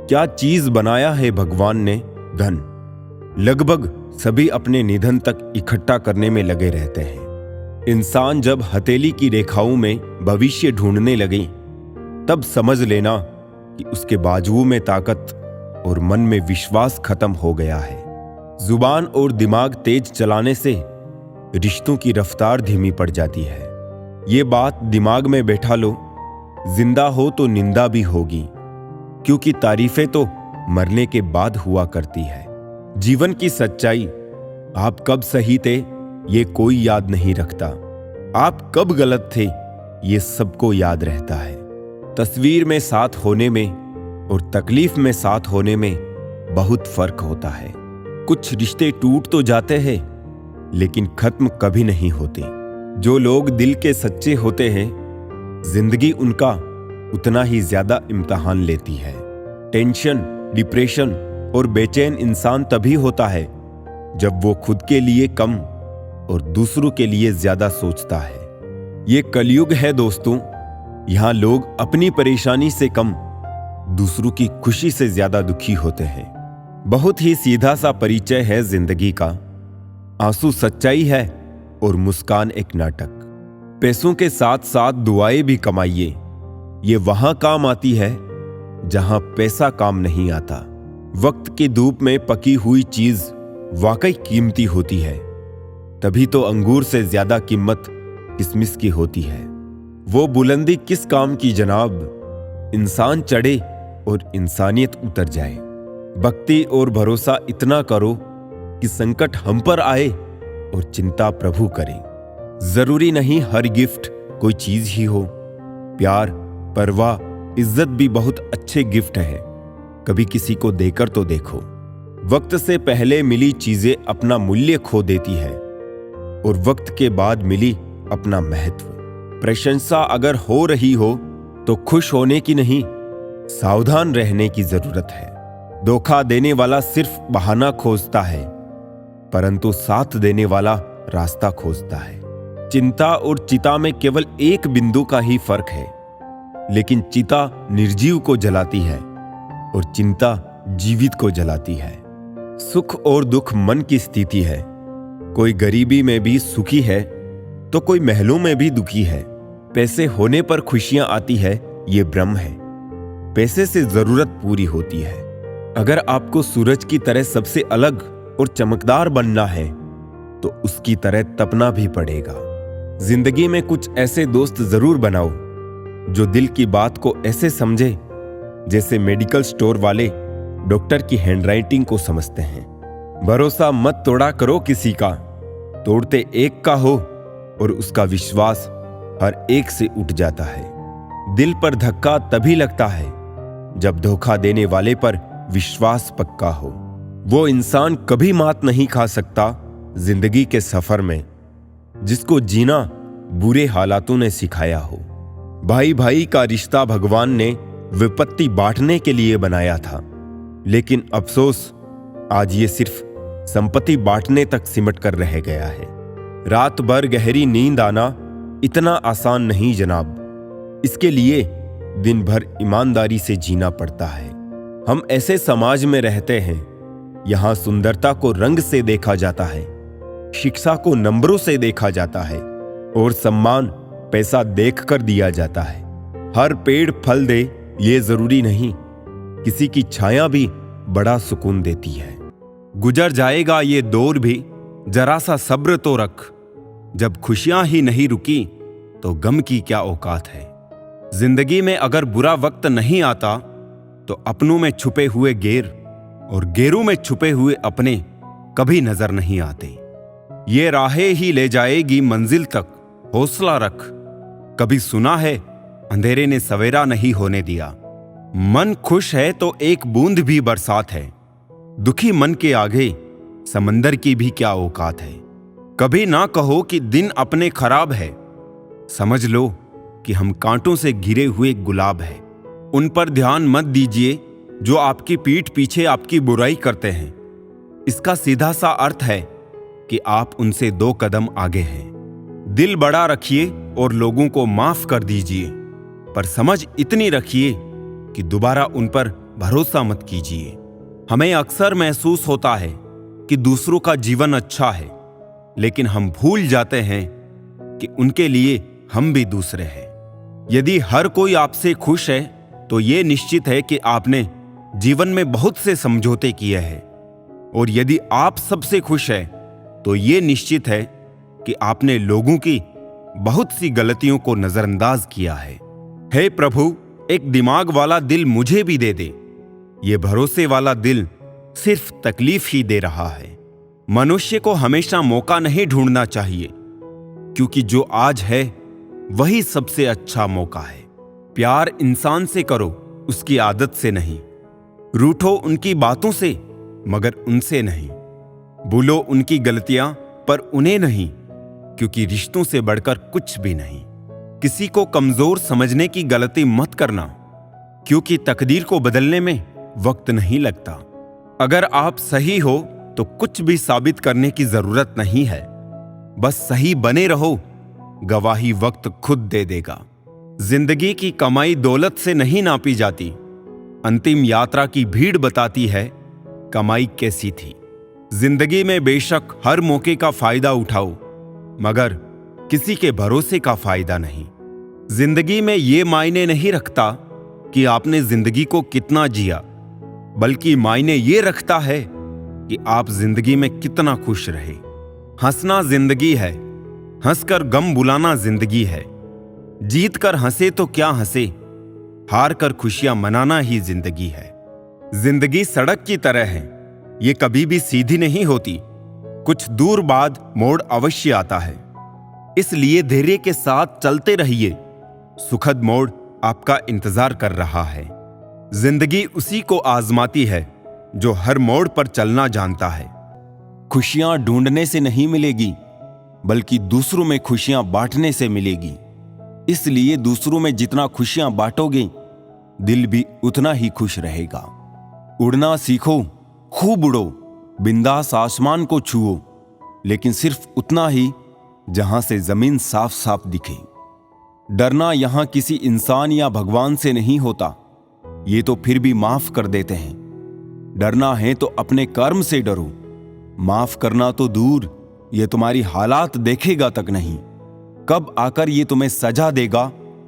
क्या चीज बनाया है भगवान ने? धन। लगभग सभी अपने निधन तक इकट्ठा करने में लगे रहते हैं। इंसान जब हथेली की रेखाओं में भविष्य ढूंढने लगे तब समझ लेना कि उसके बाजुओं में ताकत और मन में विश्वास खत्म हो गया है। जुबान और दिमाग तेज चलाने से रिश्तों की रफ्तार धीमी पड़ जाती है। ये बात दिमाग में बैठा लो, जिंदा हो तो निंदा भी होगी, क्योंकि तारीफें तो मरने के बाद हुआ करती है। जीवन की सच्चाई, आप कब सही थे ये कोई याद नहीं रखता, आप कब गलत थे ये सबको याद रहता है। तस्वीर में साथ होने में और तकलीफ में साथ होने में बहुत फर्क होता है। कुछ रिश्ते टूट तो जाते हैं लेकिन खत्म कभी नहीं होते। जो लोग दिल के सच्चे होते हैं, जिंदगी उनका उतना ही ज्यादा इम्तिहान लेती है। टेंशन, डिप्रेशन और बेचैन इंसान तभी होता है जब वो खुद के लिए कम और दूसरों के लिए ज्यादा सोचता है। ये कलयुग है दोस्तों, यहाँ लोग अपनी परेशानी से कम दूसरों की खुशी से ज्यादा दुखी होते हैं। बहुत ही सीधा सा परिचय है जिंदगी का। आंसू सच्चाई है और मुस्कान एक नाटक। पैसों के साथ साथ दुआएं भी कमाइए, ये वहां काम आती है जहां पैसा काम नहीं आता। वक्त की धूप में पकी हुई चीज वाकई कीमती होती है, तभी तो अंगूर से ज्यादा कीमत किसमिस की होती है। वो बुलंदी किस काम की जनाब, इंसान चढ़े और इंसानियत उतर जाए। भक्ति और भरोसा इतना करो कि संकट हम पर आए और चिंता प्रभु करे। जरूरी नहीं हर गिफ्ट कोई चीज ही हो, प्यार, परवाह, इज्जत भी बहुत अच्छे गिफ्ट हैं। कभी किसी को देकर तो देखो। वक्त से पहले मिली चीजें अपना मूल्य खो देती है और वक्त के बाद मिली अपना महत्व। प्रशंसा अगर हो रही हो तो खुश होने की नहीं, सावधान रहने की जरूरत है। धोखा देने वाला सिर्फ बहाना खोजता है, परंतु साथ देने वाला रास्ता खोजता है। चिंता और चिता में केवल एक बिंदु का ही फर्क है, लेकिन चिता निर्जीव को जलाती है और चिंता जीवित को जलाती है। सुख और दुख मन की स्थिति है। कोई गरीबी में भी सुखी है तो कोई महलों में भी दुखी है। पैसे होने पर खुशियां आती है, ये भ्रम है। पैसे से जरूरत पूरी होती है। अगर आपको सूरज की तरह सबसे अलग और चमकदार बनना है तो उसकी तरह तपना भी पड़ेगा। जिंदगी में कुछ ऐसे दोस्त जरूर बनाओ जो दिल की बात को ऐसे समझे जैसे मेडिकल स्टोर वाले डॉक्टर की हैंडराइटिंग को समझते हैं। भरोसा मत तोड़ा करो किसी का, तोड़ते एक का हो और उसका विश्वास हर एक से उठ जाता है। दिल पर धक्का तभी लगता है जब धोखा देने वाले पर विश्वास पक्का हो। वो इंसान कभी मात नहीं खा सकता जिंदगी के सफर में जिसको जीना बुरे हालातों ने सिखाया हो। भाई भाई का रिश्ता भगवान ने विपत्ति बांटने के लिए बनाया था, लेकिन अफसोस आज ये सिर्फ संपत्ति बांटने तक सिमट कर रह गया है। रात भर गहरी नींद आना इतना आसान नहीं जनाब, इसके लिए दिन भर ईमानदारी से जीना पड़ता है। हम ऐसे समाज में रहते हैं, यहां सुंदरता को रंग से देखा जाता है, शिक्षा को नंबरों से देखा जाता है और सम्मान पैसा देखकर दिया जाता है। हर पेड़ फल दे ये जरूरी नहीं, किसी की छाया भी बड़ा सुकून देती है। गुजर जाएगा ये दौर भी, जरा सा सब्र तो रख। जब खुशियां ही नहीं रुकी तो गम की क्या औकात है। जिंदगी में अगर बुरा वक्त नहीं आता तो अपनों में छुपे हुए गैर और गैरों में छुपे हुए अपने कभी नजर नहीं आते। ये राहें ही ले जाएगी मंजिल तक, हौसला रख। कभी सुना है अंधेरे ने सवेरा नहीं होने दिया। मन खुश है तो एक बूंद भी बरसात है। दुखी मन के आगे समंदर की भी क्या औकात है। कभी ना कहो कि दिन अपने खराब है, समझ लो कि हम कांटों से घिरे हुए गुलाब है। उन पर ध्यान मत दीजिए जो आपकी पीठ पीछे आपकी बुराई करते हैं। इसका सीधा सा अर्थ है कि आप उनसे 2 कदम आगे हैं। दिल बड़ा रखिए और लोगों को माफ कर दीजिए, पर समझ इतनी रखिए कि दोबारा उन पर भरोसा मत कीजिए। हमें अक्सर महसूस होता है कि दूसरों का जीवन अच्छा है, लेकिन हम भूल जाते हैं कि उनके लिए हम भी दूसरे हैं। यदि हर कोई आपसे खुश है तो यह निश्चित है कि आपने जीवन में बहुत से समझौते किए हैं, और यदि आप सबसे खुश हैं तो यह निश्चित है कि आपने लोगों की बहुत सी गलतियों को नजरअंदाज किया है। हे प्रभु, एक दिमाग वाला दिल मुझे भी दे दे। ये भरोसे वाला दिल सिर्फ तकलीफ ही दे रहा है। मनुष्य को हमेशा मौका नहीं ढूंढना चाहिए, क्योंकि जो आज है वही सबसे अच्छा मौका है। प्यार इंसान से करो, उसकी आदत से नहीं। रूठो उनकी बातों से, मगर उनसे नहीं। भूलो उनकी गलतियां, पर उन्हें नहीं, क्योंकि रिश्तों से बढ़कर कुछ भी नहीं। किसी को कमजोर समझने की गलती मत करना, क्योंकि तकदीर को बदलने में वक्त नहीं लगता। अगर आप सही हो तो कुछ भी साबित करने की जरूरत नहीं है। बस सही बने रहो, गवाही वक्त खुद दे देगा। जिंदगी की कमाई दौलत से नहीं नापी जाती। अंतिम यात्रा की भीड़ बताती है कमाई कैसी थी। जिंदगी में बेशक हर मौके का फायदा उठाओ, मगर किसी के भरोसे का फायदा नहीं। जिंदगी में यह मायने नहीं रखता कि आपने जिंदगी को कितना जिया, बल्कि मायने ये रखता है कि आप जिंदगी में कितना खुश रहे। हंसना जिंदगी है, हंसकर गम बुलाना जिंदगी है। जीत कर हंसे तो क्या हंसे, हार कर खुशियां मनाना ही जिंदगी है। जिंदगी सड़क की तरह है, ये कभी भी सीधी नहीं होती। कुछ दूर बाद मोड़ अवश्य आता है, इसलिए धैर्य के साथ चलते रहिए। सुखद मोड़ आपका इंतजार कर रहा है। जिंदगी उसी को आजमाती है जो हर मोड़ पर चलना जानता है। खुशियां ढूंढने से नहीं मिलेगी, बल्कि दूसरों में खुशियां बांटने से मिलेगी। इसलिए दूसरों में जितना खुशियां बांटोगे, दिल भी उतना ही खुश रहेगा। उड़ना सीखो, खूब उड़ो, बिंदास आसमान को छुओ, लेकिन सिर्फ उतना ही जहां से जमीन साफ साफ दिखे। डरना यहां किसी इंसान या भगवान से नहीं होता, ये तो फिर भी माफ कर देते हैं। डरना है तो अपने कर्म से डरो। माफ करना तो दूर, ये तुम्हारी हालात देखेगा तक नहीं। कब आकर ये तुम्हें सजा देगा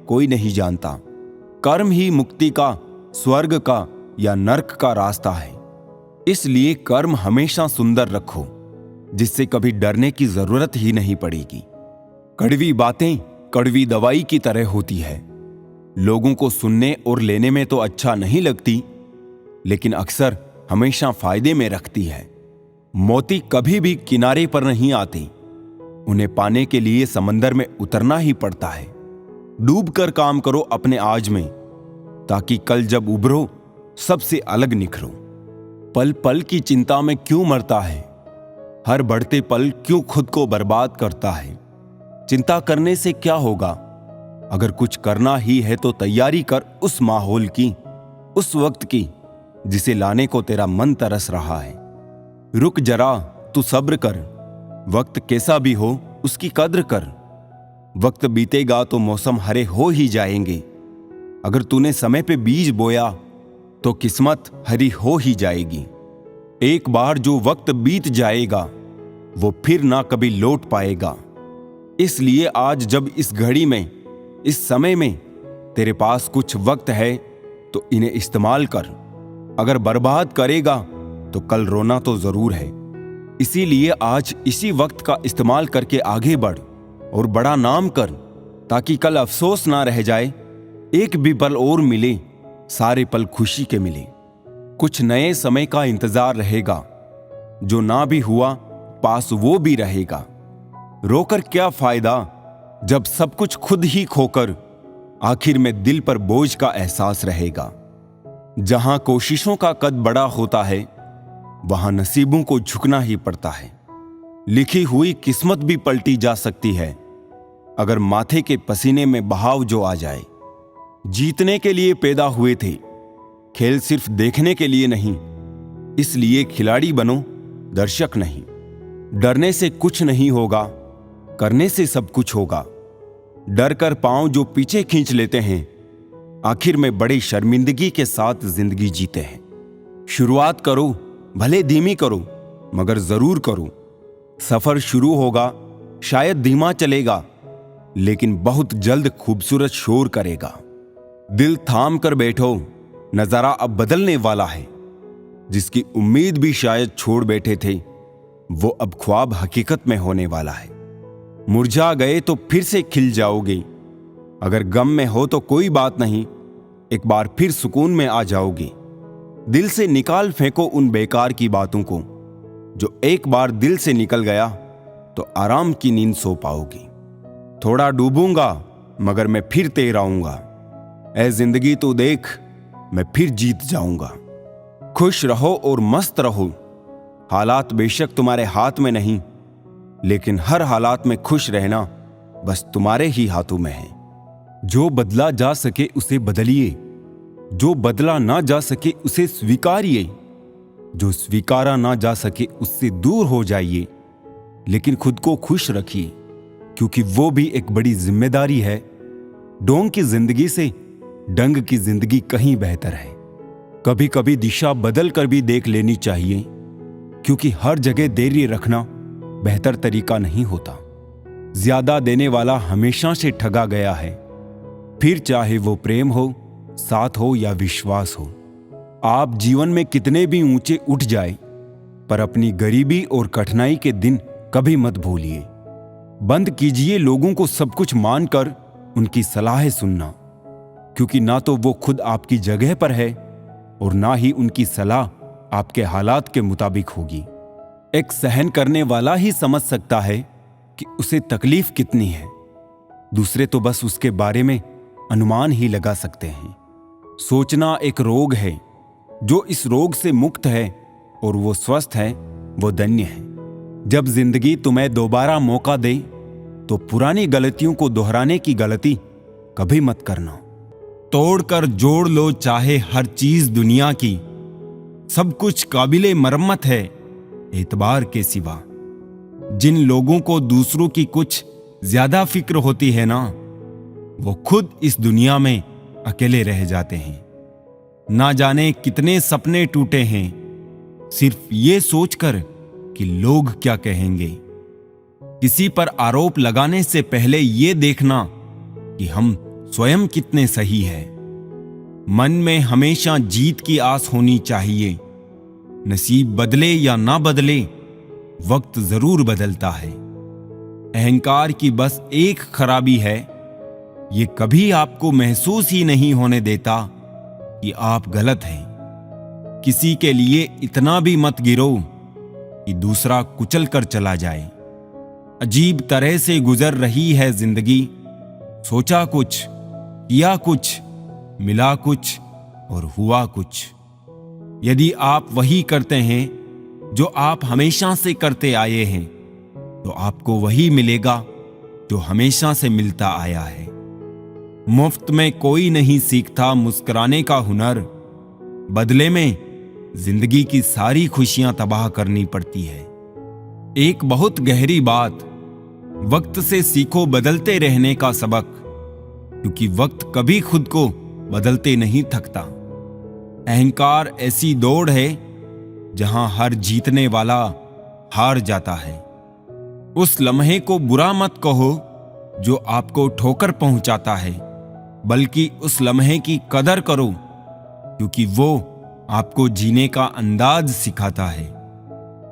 कोई नहीं जानता। कर्म ही मुक्ति का, स्वर्ग का या नर्क का रास्ता है। इसलिए कर्म हमेशा सुंदर रखो, जिससे कभी डरने की जरूरत ही नहीं पड़ेगी। कड़वी बातें कड़वी दवाई की तरह होती है। लोगों को सुनने और लेने में तो अच्छा नहीं लगती, लेकिन अक्सर हमेशा फायदे में रखती है। मोती कभी भी किनारे पर नहीं आते, उन्हें पाने के लिए समंदर में उतरना ही पड़ता है। डूब कर काम करो अपने आज में, ताकि कल जब उभरो सबसे अलग निखरो। पल पल की चिंता में क्यों मरता है, हर बढ़ते पल क्यों खुद को बर्बाद करता है। चिंता करने से क्या होगा, अगर कुछ करना ही है तो तैयारी कर उस माहौल की, उस वक्त की जिसे लाने को तेरा मन तरस रहा है। रुक जरा, तू सब्र कर, वक्त कैसा भी हो उसकी कद्र कर। वक्त बीतेगा तो मौसम हरे हो ही जाएंगे। अगर तूने समय पे बीज बोया तो किस्मत हरी हो ही जाएगी। एक बार जो वक्त बीत जाएगा वो फिर ना कभी लौट पाएगा। इसलिए आज जब इस घड़ी में, इस समय में तेरे पास कुछ वक्त है तो इन्हें इस्तेमाल कर। अगर बर्बाद करेगा तो कल रोना तो जरूर है। इसीलिए आज इसी वक्त का इस्तेमाल करके आगे बढ़ और बड़ा नाम कर, ताकि कल अफसोस ना रह जाए। एक भी पल और मिले, सारे पल खुशी के मिले। कुछ नए समय का इंतजार रहेगा, जो ना भी हुआ पास वो भी रहेगा। रोकर क्या फायदा जब सब कुछ खुद ही खोकर आखिर में दिल पर बोझ का एहसास रहेगा। जहां कोशिशों का कद बड़ा होता है, वहां नसीबों को झुकना ही पड़ता है। लिखी हुई किस्मत भी पलटी जा सकती है अगर माथे के पसीने में बहाव जो आ जाए। जीतने के लिए पैदा हुए थे, खेल सिर्फ देखने के लिए नहीं। इसलिए खिलाड़ी बनो, दर्शक नहीं। डरने से कुछ नहीं होगा, करने से सब कुछ होगा। डर कर पांव जो पीछे खींच लेते हैं, आखिर में बड़ी शर्मिंदगी के साथ जिंदगी जीते हैं। शुरुआत करो, भले धीमी करो, मगर जरूर करो। सफर शुरू होगा, शायद धीमा चलेगा, लेकिन बहुत जल्द खूबसूरत शोर करेगा। दिल थाम कर बैठो, नजारा अब बदलने वाला है। जिसकी उम्मीद भी शायद छोड़ बैठे थे, वो अब ख्वाब हकीकत में होने वाला है। मुरझा गए तो फिर से खिल जाओगे। अगर गम में हो तो कोई बात नहीं, एक बार फिर सुकून में आ जाओगे। दिल से निकाल फेंको उन बेकार की बातों को, जो एक बार दिल से निकल गया तो आराम की नींद सो पाओगे। थोड़ा डूबूंगा मगर मैं फिर तैर आऊंगा। ऐ जिंदगी तू देख, मैं फिर जीत जाऊंगा। खुश रहो और मस्त रहो। हालात बेशक तुम्हारे हाथ में नहीं, लेकिन हर हालात में खुश रहना बस तुम्हारे ही हाथों में है। जो बदला जा सके उसे बदलिए, जो बदला ना जा सके उसे स्वीकारिए, जो स्वीकारा ना जा सके उससे दूर हो जाइए। लेकिन खुद को खुश रखिए, क्योंकि वो भी एक बड़ी जिम्मेदारी है। डोंग की जिंदगी से डंग की जिंदगी कहीं बेहतर है। कभी कभी दिशा बदल कर भी देख लेनी चाहिए, क्योंकि हर जगह धैर्य रखना बेहतर तरीका नहीं होता। ज्यादा देने वाला हमेशा से ठगा गया है, फिर चाहे वो प्रेम हो, साथ हो या विश्वास हो। आप जीवन में कितने भी ऊंचे उठ जाए, पर अपनी गरीबी और कठिनाई के दिन कभी मत भूलिए। बंद कीजिए लोगों को सब कुछ मानकर उनकी सलाहें सुनना, क्योंकि ना तो वो खुद आपकी जगह पर है और ना ही उनकी सलाह आपके हालात के मुताबिक होगी। एक सहन करने वाला ही समझ सकता है कि उसे तकलीफ कितनी है। दूसरे तो बस उसके बारे में अनुमान ही लगा सकते हैं। सोचना एक रोग है। जो इस रोग से मुक्त है और वो स्वस्थ है, वो धन्य है। जब जिंदगी तुम्हें दोबारा मौका दे तो पुरानी गलतियों को दोहराने की गलती कभी मत करना। तोड़कर जोड़ लो चाहे हर चीज दुनिया की, सब कुछ काबिले मरम्मत है एतबार के सिवा। जिन लोगों को दूसरों की कुछ ज्यादा फिक्र होती है ना, वो खुद इस दुनिया में अकेले रह जाते हैं। ना जाने कितने सपने टूटे हैं सिर्फ ये सोचकर कि लोग क्या कहेंगे। किसी पर आरोप लगाने से पहले ये देखना कि हम स्वयं कितने सही है। मन में हमेशा जीत की आस होनी चाहिए। नसीब बदले या ना बदले, वक्त जरूर बदलता है। अहंकार की बस एक खराबी है, ये कभी आपको महसूस ही नहीं होने देता कि आप गलत हैं। किसी के लिए इतना भी मत गिरो कि दूसरा कुचल कर चला जाए। अजीब तरह से गुजर रही है जिंदगी। सोचा कुछ, किया कुछ, मिला कुछ और हुआ कुछ। यदि आप वही करते हैं जो आप हमेशा से करते आए हैं, तो आपको वही मिलेगा जो हमेशा से मिलता आया है। मुफ्त में कोई नहीं सीखता मुस्कुराने का हुनर, बदले में जिंदगी की सारी खुशियां तबाह करनी पड़ती है। एक बहुत गहरी बात, वक्त से सीखो बदलते रहने का सबक, क्योंकि वक्त कभी खुद को बदलते नहीं थकता। अहंकार ऐसी दौड़ है जहां हर जीतने वाला हार जाता है। उस लम्हे को बुरा मत कहो जो आपको ठोकर पहुंचाता है, बल्कि उस लम्हे की कदर करो, क्योंकि वो आपको जीने का अंदाज सिखाता है।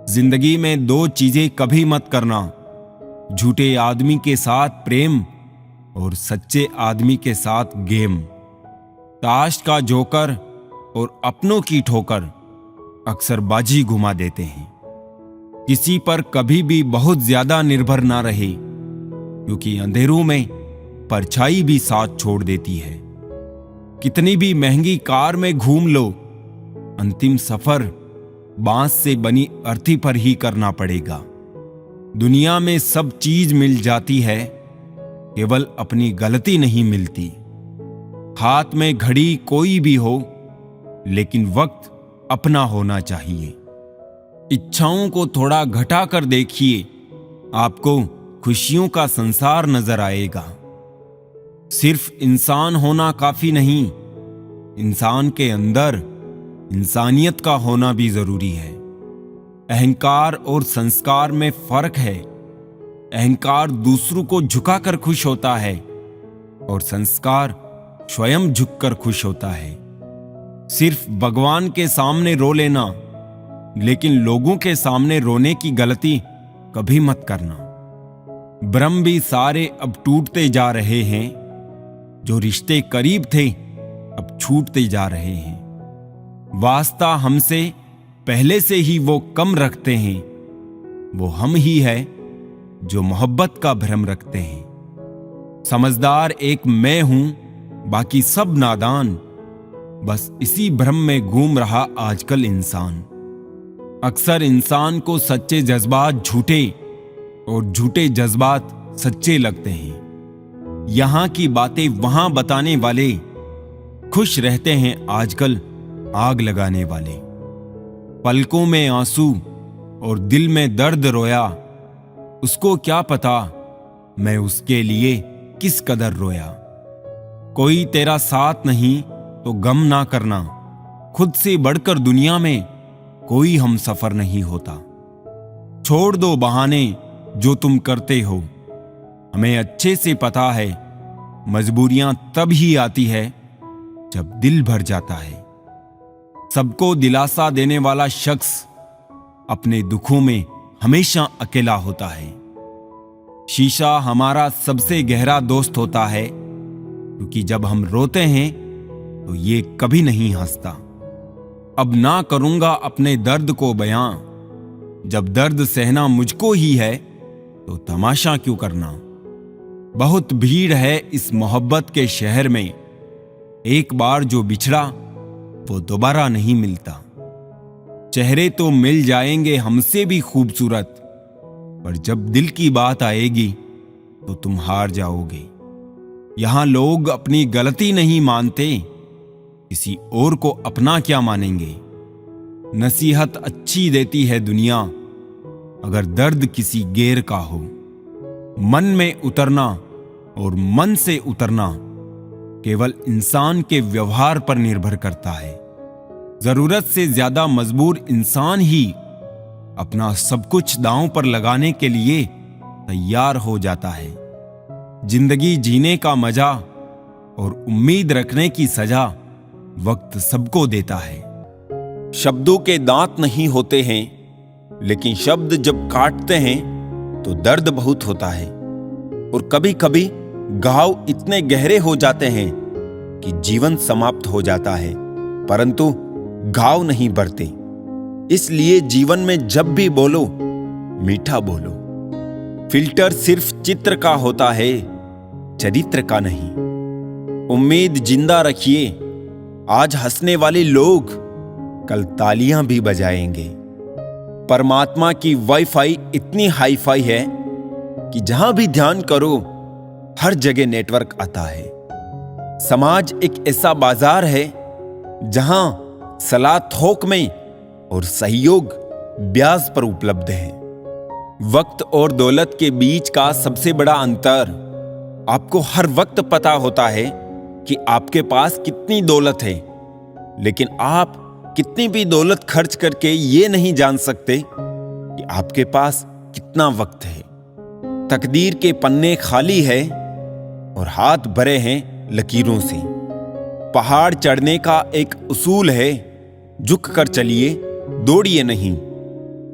जिंदगी में दो चीजें कभी मत करना, झूठे आदमी के साथ प्रेम और सच्चे आदमी के साथ गेम। ताश का जोकर और अपनों की ठोकर अक्सर बाजी घुमा देते हैं। किसी पर कभी भी बहुत ज्यादा निर्भर ना रहे, क्योंकि अंधेरों में परछाई भी साथ छोड़ देती है। कितनी भी महंगी कार में घूम लो, अंतिम सफर बांस से बनी अर्थी पर ही करना पड़ेगा। दुनिया में सब चीज मिल जाती है, केवल अपनी गलती नहीं मिलती। हाथ में घड़ी कोई भी हो, लेकिन वक्त अपना होना चाहिए। इच्छाओं को थोड़ा घटा कर देखिए, आपको खुशियों का संसार नजर आएगा। सिर्फ इंसान होना काफी नहीं, इंसान के अंदर इंसानियत का होना भी जरूरी है। अहंकार और संस्कार में फर्क है। अहंकार दूसरों को झुकाकर खुश होता है और संस्कार स्वयं झुककर खुश होता है। सिर्फ भगवान के सामने रो लेना, लेकिन लोगों के सामने रोने की गलती कभी मत करना। ब्रह्म भी सारे अब टूटते जा रहे हैं। जो रिश्ते करीब थे अब छूटते जा रहे हैं। वास्ता हमसे पहले से ही वो कम रखते हैं। वो हम ही है जो मोहब्बत का भ्रम रखते हैं। समझदार एक मैं हूं, बाकी सब नादान। बस इसी भ्रम में घूम रहा आजकल इंसान। अक्सर इंसान को सच्चे जज्बात झूठे और झूठे जज्बात सच्चे लगते हैं। यहां की बातें वहां बताने वाले खुश रहते हैं आजकल आग लगाने वाले। पलकों में आंसू और दिल में दर्द रोया, उसको क्या पता मैं उसके लिए किस कदर रोया। कोई तेरा साथ नहीं तो गम ना करना, खुद से बढ़कर दुनिया में कोई हम सफर नहीं होता। छोड़ दो बहाने जो तुम करते हो, हमें अच्छे से पता है मजबूरियां तब ही आती है जब दिल भर जाता है। सबको दिलासा देने वाला शख्स अपने दुखों में हमेशा अकेला होता है। शीशा हमारा सबसे गहरा दोस्त होता है, क्योंकि जब हम रोते हैं तो ये कभी नहीं हंसता। अब ना करूंगा अपने दर्द को बयां, जब दर्द सहना मुझको ही है तो तमाशा क्यों करना। बहुत भीड़ है इस मोहब्बत के शहर में, एक बार जो बिछड़ा वो दोबारा नहीं मिलता। चेहरे तो मिल जाएंगे हमसे भी खूबसूरत, पर जब दिल की बात आएगी तो तुम हार जाओगे। यहां लोग अपनी गलती नहीं मानते, किसी और को अपना क्या मानेंगे। नसीहत अच्छी देती है दुनिया, अगर दर्द किसी गैर का हो। मन में उतरना और मन से उतरना केवल इंसान के व्यवहार पर निर्भर करता है। जरूरत से ज्यादा मजबूर इंसान ही अपना सब कुछ दांव पर लगाने के लिए तैयार हो जाता है। जिंदगी जीने का मजा और उम्मीद रखने की सजा वक्त सबको देता है। शब्दों के दांत नहीं होते हैं, लेकिन शब्द जब काटते हैं तो दर्द बहुत होता है। और कभी कभी घाव इतने गहरे हो जाते हैं कि जीवन समाप्त हो जाता है, परंतु घाव नहीं बढ़ते। इसलिए जीवन में जब भी बोलो, मीठा बोलो। फिल्टर सिर्फ चित्र का होता है, चरित्र का नहीं। उम्मीद जिंदा रखिए, आज हंसने वाले लोग कल तालियां भी बजाएंगे। परमात्मा की वाईफाई इतनी हाईफाई है कि जहां भी ध्यान करो हर जगह नेटवर्क आता है। समाज एक ऐसा बाजार है जहां सलाह थोक में और सहयोग ब्याज पर उपलब्ध है। वक्त और दौलत के बीच का सबसे बड़ा अंतर, आपको हर वक्त पता होता है कि आपके पास कितनी दौलत है, लेकिन आप कितनी भी दौलत खर्च करके ये नहीं जान सकते कि आपके पास कितना वक्त है। तकदीर के पन्ने खाली है और हाथ भरे हैं लकीरों से। पहाड़ चढ़ने का एक उसूल है, झुक कर चलिए, दौड़िए नहीं।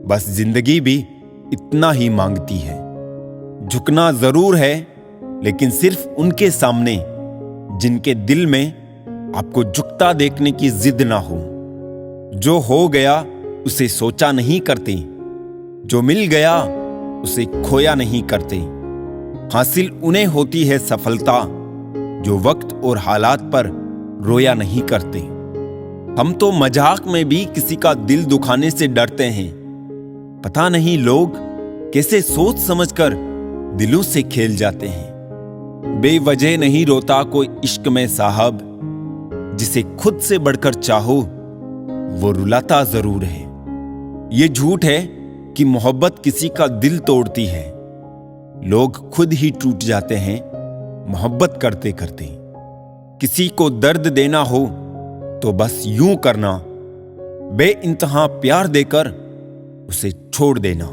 बस जिंदगी भी इतना ही मांगती है। झुकना जरूर है, लेकिन सिर्फ उनके सामने जिनके दिल में आपको झुकता देखने की जिद ना हो। जो हो गया उसे सोचा नहीं करते, जो मिल गया उसे खोया नहीं करते। हासिल उन्हें होती है सफलता जो वक्त और हालात पर रोया नहीं करते। हम तो मजाक में भी किसी का दिल दुखाने से डरते हैं। पता नहीं लोग कैसे सोच समझकर दिलों से खेल जाते हैं। बेवजह नहीं रोता कोई इश्क में साहब, जिसे खुद से बढ़कर चाहो वो रुलाता जरूर है। ये झूठ है कि मोहब्बत किसी का दिल तोड़ती है। लोग खुद ही टूट जाते हैं मोहब्बत करते करते। किसी को दर्द देना हो तो बस यूं करना, बेइंतहा प्यार देकर उसे छोड़ देना।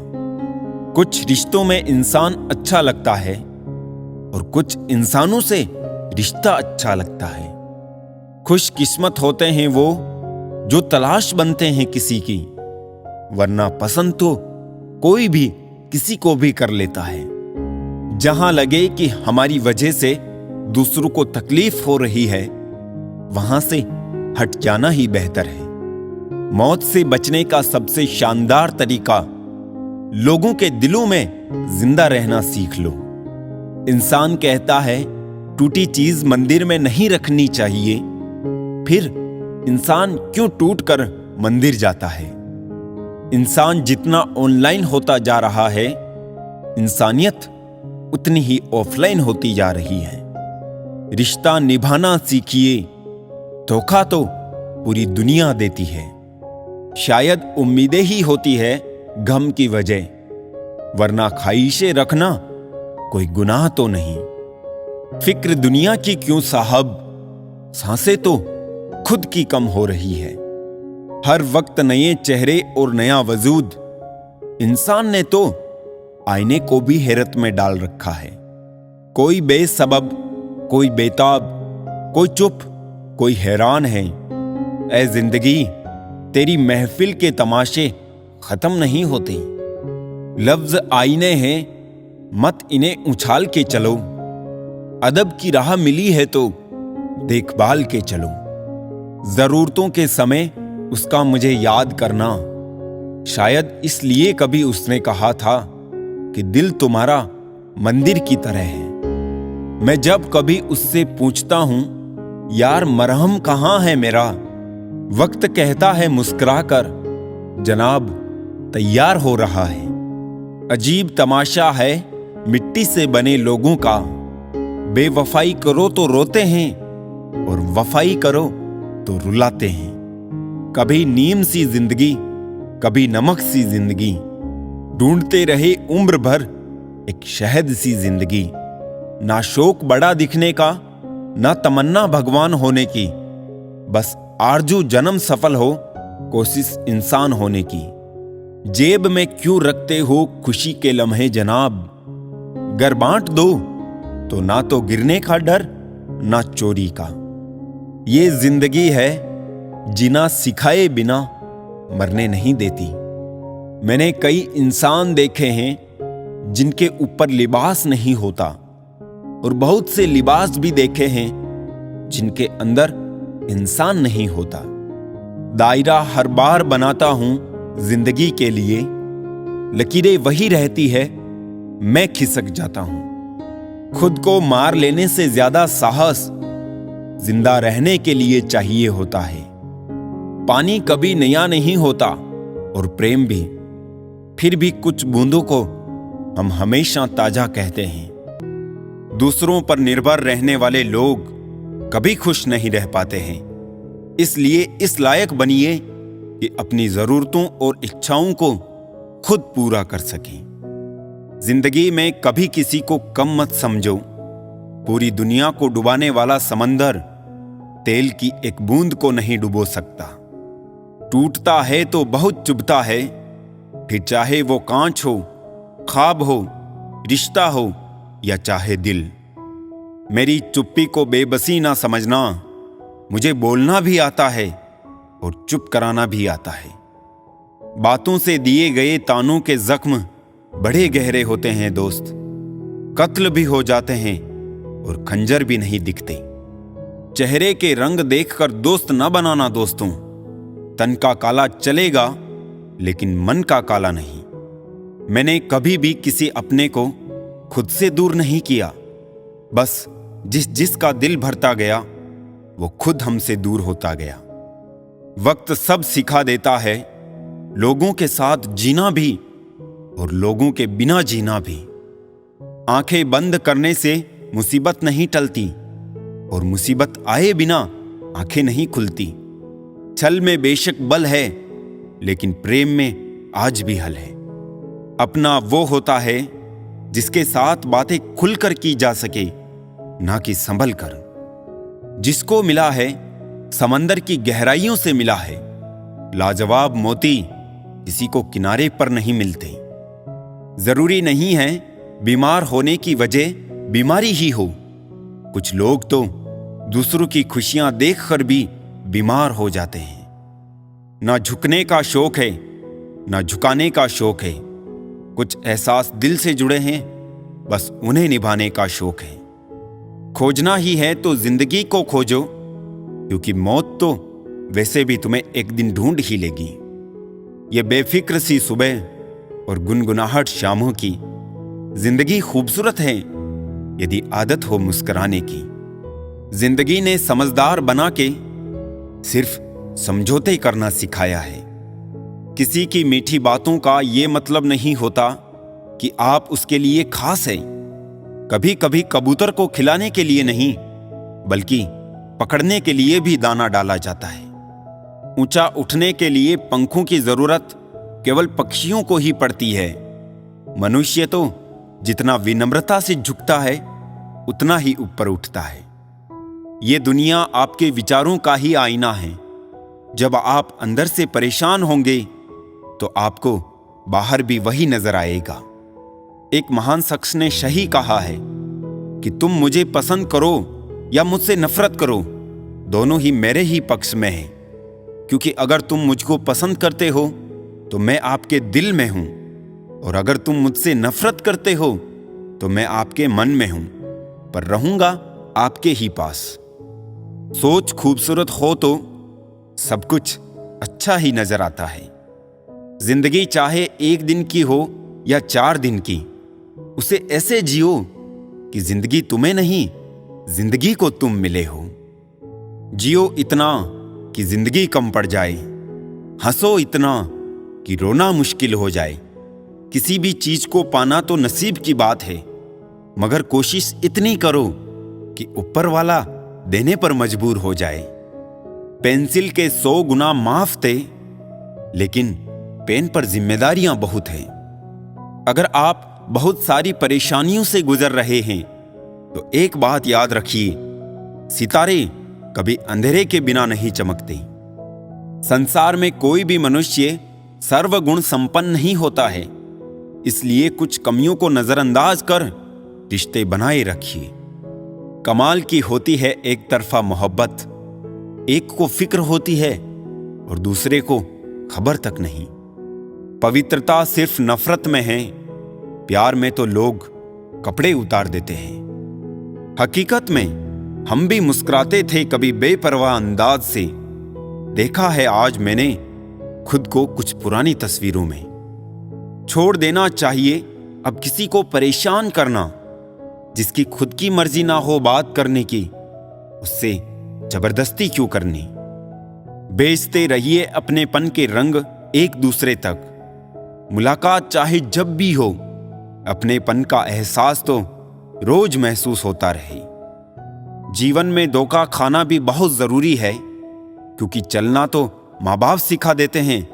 कुछ रिश्तों में इंसान अच्छा लगता है और कुछ इंसानों से रिश्ता अच्छा लगता है। खुशकिस्मत होते हैं वो जो तलाश बनते हैं किसी की, वरना पसंद तो कोई भी किसी को भी कर लेता है। जहां लगे कि हमारी वजह से दूसरों को तकलीफ हो रही है, वहां से हट जाना ही बेहतर है। मौत से बचने का सबसे शानदार तरीका लोगों के दिलों में जिंदा रहना सीख लो। इंसान कहता है टूटी चीज मंदिर में नहीं रखनी चाहिए, फिर इंसान क्यों टूट कर मंदिर जाता है? इंसान जितना ऑनलाइन होता जा रहा है, इंसानियत उतनी ही ऑफलाइन होती जा रही है। रिश्ता निभाना सीखिए, धोखा तो पूरी दुनिया देती है। शायद उम्मीदें ही होती है गम की वजह, वरना ख्वाहिशें रखना कोई गुनाह तो नहीं। फिक्र दुनिया की क्यों साहब, सांसें तो खुद की कम हो रही है। हर वक्त नए चेहरे और नया वजूद, इंसान ने तो आईने को भी हैरत में डाल रखा है। कोई बेसबब, कोई बेताब, कोई चुप, कोई हैरान है। ऐ जिंदगी, तेरी महफिल के तमाशे खत्म नहीं होते। लफ्ज आईने हैं, मत इन्हें उछाल के चलो। अदब की राह मिली है तो देखभाल के चलो। जरूरतों के समय उसका मुझे याद करना, शायद इसलिए कभी उसने कहा था कि दिल तुम्हारा मंदिर की तरह है। मैं जब कभी उससे पूछता हूं यार मरहम कहां है मेरा, वक्त कहता है मुस्कुराकर जनाब तैयार हो रहा है। अजीब तमाशा है मिट्टी से बने लोगों का, बेवफाई करो तो रोते हैं और वफाई करो तो रुलाते हैं। कभी नीम सी जिंदगी, कभी नमक सी जिंदगी, ढूंढते रहे उम्र भर एक शहद सी जिंदगी। ना शौक बड़ा दिखने का, ना तमन्ना भगवान होने की, बस आरजू जन्म सफल हो, कोशिश इंसान होने की। जेब में क्यों रखते हो खुशी के लम्हे जनाब, गर बांट दो तो ना तो गिरने का डर, ना चोरी का। ये जिंदगी है जीना सिखाए बिना मरने नहीं देती। मैंने कई इंसान देखे हैं जिनके ऊपर लिबास नहीं होता, और बहुत से लिबास भी देखे हैं जिनके अंदर इंसान नहीं होता। दायरा हर बार बनाता हूं जिंदगी के लिए, लकीरें वही रहती है, मैं खिसक जाता हूं। खुद को मार लेने से ज्यादा साहस जिंदा रहने के लिए चाहिए होता है। पानी कभी नया नहीं होता और प्रेम भी, फिर भी कुछ बूंदों को हम हमेशा ताजा कहते हैं। दूसरों पर निर्भर रहने वाले लोग कभी खुश नहीं रह पाते हैं। इसलिए इस लायक बनिए कि अपनी जरूरतों और इच्छाओं को खुद पूरा कर सकें। जिंदगी में कभी किसी को कम मत समझो। पूरी दुनिया को डुबाने वाला समंदर तेल की एक बूंद को नहीं डुबो सकता। टूटता है तो बहुत चुभता है, फिर चाहे वो कांच हो, ख्वाब हो, रिश्ता हो या चाहे दिल। मेरी चुप्पी को बेबसी ना समझना, मुझे बोलना भी आता है और चुप कराना भी आता है। बातों से दिए गए तानों के जख्म बड़े गहरे होते हैं दोस्त। कत्ल भी हो जाते हैं और खंजर भी नहीं दिखते। चेहरे के रंग देखकर दोस्त न बनाना दोस्तों। तन का काला चलेगा लेकिन मन का काला नहीं। मैंने कभी भी किसी अपने को खुद से दूर नहीं किया, बस जिसका दिल भरता गया वो खुद हमसे दूर होता गया। वक्त सब सिखा देता है, लोगों के साथ जीना भी और लोगों के बिना जीना भी। आंखें बंद करने से मुसीबत नहीं टलती और मुसीबत आए बिना आंखें नहीं खुलती। छल में बेशक बल है लेकिन प्रेम में आज भी हल है। अपना वो होता है जिसके साथ बातें खुलकर की जा सके, ना कि संभल कर। जिसको मिला है समंदर की गहराइयों से मिला है। लाजवाब मोती किसी को किनारे पर नहीं मिलते। जरूरी नहीं है बीमार होने की वजह बीमारी ही हो। कुछ लोग तो दूसरों की खुशियां देखकर भी बीमार हो जाते हैं। ना झुकने का शौक है, ना झुकाने का शौक है। कुछ एहसास दिल से जुड़े हैं, बस उन्हें निभाने का शौक है। खोजना ही है तो जिंदगी को खोजो, क्योंकि मौत तो वैसे भी तुम्हें एक दिन ढूंढ ही लेगी। ये बेफिक्र सी सुबह और गुनगुनाहट शामों की जिंदगी खूबसूरत है यदि आदत हो मुस्कुराने की। जिंदगी ने समझदार बना के सिर्फ समझौते करना सिखाया है। किसी की मीठी बातों का ये मतलब नहीं होता कि आप उसके लिए खास है। कभी कभी कबूतर को खिलाने के लिए नहीं, बल्कि पकड़ने के लिए भी दाना डाला जाता है। ऊंचा उठने के लिए पंखों की जरूरत केवल पक्षियों को ही पड़ती है। मनुष्य तो जितना विनम्रता से झुकता है उतना ही ऊपर उठता है। ये दुनिया आपके विचारों का ही आईना है। जब आप अंदर से परेशान होंगे तो आपको बाहर भी वही नजर आएगा। एक महान शख्स ने सही कहा है कि तुम मुझे पसंद करो या मुझसे नफरत करो, दोनों ही मेरे ही पक्ष में है। क्योंकि अगर तुम मुझको पसंद करते हो तो मैं आपके दिल में हूं, और अगर तुम मुझसे नफरत करते हो तो मैं आपके मन में हूं, पर रहूंगा आपके ही पास। सोच खूबसूरत हो तो सब कुछ अच्छा ही नजर आता है। जिंदगी चाहे 1 दिन की हो या 4 दिन की, उसे ऐसे जियो कि जिंदगी तुम्हें नहीं, जिंदगी को तुम मिले हो। जियो इतना कि जिंदगी कम पड़ जाए, हंसो इतना कि रोना मुश्किल हो जाए। किसी भी चीज को पाना तो नसीब की बात है, मगर कोशिश इतनी करो कि ऊपर वाला देने पर मजबूर हो जाए। पेंसिल के 100 गुना माफ थे, लेकिन पेन पर जिम्मेदारियां बहुत हैं। अगर आप बहुत सारी परेशानियों से गुजर रहे हैं तो एक बात याद रखिए, सितारे कभी अंधेरे के बिना नहीं चमकते। संसार में कोई भी मनुष्य सर्वगुण संपन्न नहीं होता है, इसलिए कुछ कमियों को नजरअंदाज कर रिश्ते बनाए रखिए। कमाल की होती है एक तरफा मोहब्बत, एक को फिक्र होती है और दूसरे को खबर तक नहीं। पवित्रता सिर्फ नफरत में है, प्यार में तो लोग कपड़े उतार देते हैं। हकीकत में हम भी मुस्कुराते थे कभी बेपरवाह अंदाज से। देखा है आज मैंने खुद को कुछ पुरानी तस्वीरों में। छोड़ देना चाहिए अब किसी को परेशान करना। जिसकी खुद की मर्जी ना हो बात करने की, उससे जबरदस्ती क्यों करनी। बेचते रहिए अपनेपन के रंग एक दूसरे तक। मुलाकात चाहे जब भी हो, अपनेपन का एहसास तो रोज महसूस होता रहे। जीवन में धोखा खाना भी बहुत जरूरी है, क्योंकि चलना तो माँ बाप सिखा देते हैं,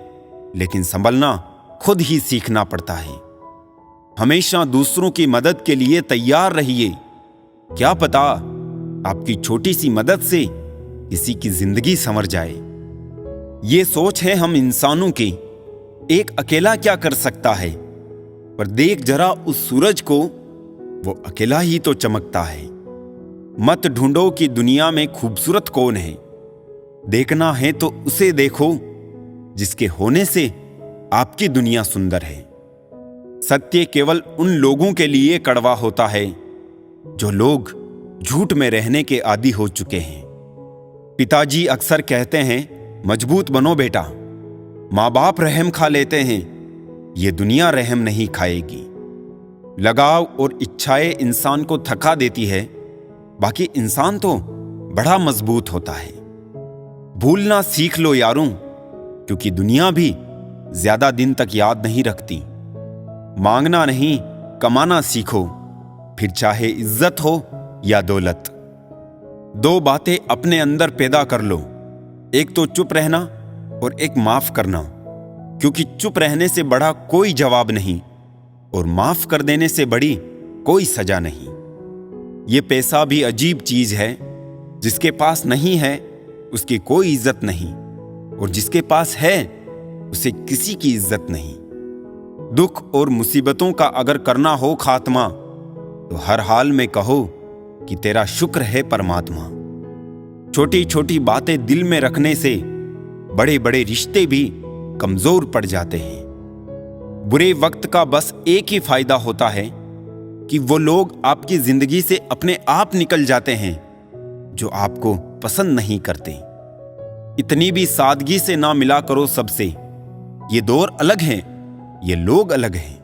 लेकिन संभलना खुद ही सीखना पड़ता है। हमेशा दूसरों की मदद के लिए तैयार रहिए। क्या पता आपकी छोटी सी मदद से किसी की जिंदगी संवर जाए। ये सोच है हम इंसानों की, एक अकेला क्या कर सकता है, पर देख जरा उस सूरज को, वो अकेला ही तो चमकता है। मत ढूंढो कि दुनिया में खूबसूरत कौन है, देखना है तो उसे देखो जिसके होने से आपकी दुनिया सुंदर है। सत्य केवल उन लोगों के लिए कड़वा होता है जो लोग झूठ में रहने के आदी हो चुके हैं। पिताजी अक्सर कहते हैं, मजबूत बनो बेटा। माँ बाप रहम खा लेते हैं, ये दुनिया रहम नहीं खाएगी। लगाव और इच्छाएं इंसान को थका देती है, बाकी इंसान तो बड़ा मजबूत होता है। भूलना सीख लो यारों, क्योंकि दुनिया भी ज्यादा दिन तक याद नहीं रखती। मांगना नहीं, कमाना सीखो, फिर चाहे इज्जत हो या दौलत। 2 बातें अपने अंदर पैदा कर लो, एक तो चुप रहना और एक माफ करना, क्योंकि चुप रहने से बड़ा कोई जवाब नहीं और माफ कर देने से बड़ी कोई सजा नहीं। ये पैसा भी अजीब चीज है, जिसके पास नहीं है उसकी कोई इज्जत नहीं, और जिसके पास है उसे किसी की इज्जत नहीं। दुख और मुसीबतों का अगर करना हो खात्मा, तो हर हाल में कहो कि तेरा शुक्र है परमात्मा। छोटी छोटी बातें दिल में रखने से बड़े बड़े रिश्ते भी कमजोर पड़ जाते हैं। बुरे वक्त का बस एक ही फायदा होता है कि वो लोग आपकी जिंदगी से अपने आप निकल जाते हैं जो आपको पसंद नहीं करते। इतनी भी सादगी से ना मिला करो सबसे। ये दौर अलग है, ये लोग अलग हैं।